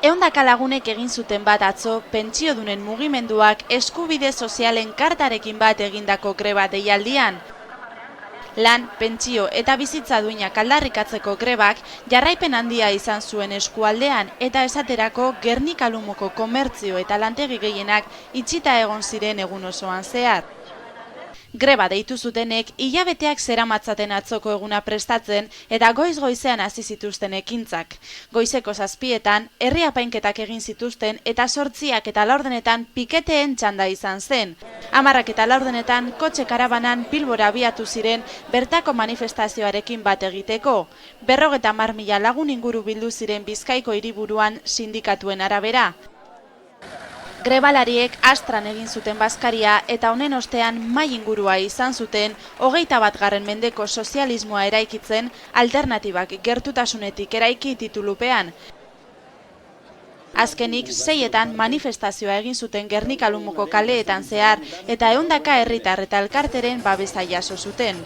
Ehundaka lagunek egin zuten bat atzo pentsiodunen mugimenduak eskubide sozialen kartarekin bat egindako greba deialdian. Lan, pentsio eta bizitza duinak aldarrikatzeko grebak jarraipen handia izan zuen eskualdean eta esaterako Gernika Lumoko komertzio eta lantegi gehienak itxita egon ziren egun osoan zehar. Greba deitu zutenek hilabeteak zeramatzaten atzoko eguna prestatzen eta goiz-goizean hasi zituzten ekintzak. Goizeko 7etan herri apainketak egin zituzten eta 8 eta 4 piketeen txanda izan zen. 10 eta 4 kotxe karabanan Bilbora abiatu ziren bertako manifestazioarekin bat egiteko. 50.000 lagun inguru bildu ziren Bizkaiko hiriburuan sindikatuen arabera. Grebalariek Astran egin zuten bazkaria eta honen ostean mahai ingurua izan zuten 21. mendeko sozialismoa eraikitzen alternatibak gertutasunetik eraiki titulupean. Azkenik 6etan manifestazioa egin zuten Gernika Lumoko kaleetan zehar eta 100 herritar eta elkarteren babesa jaso zuten.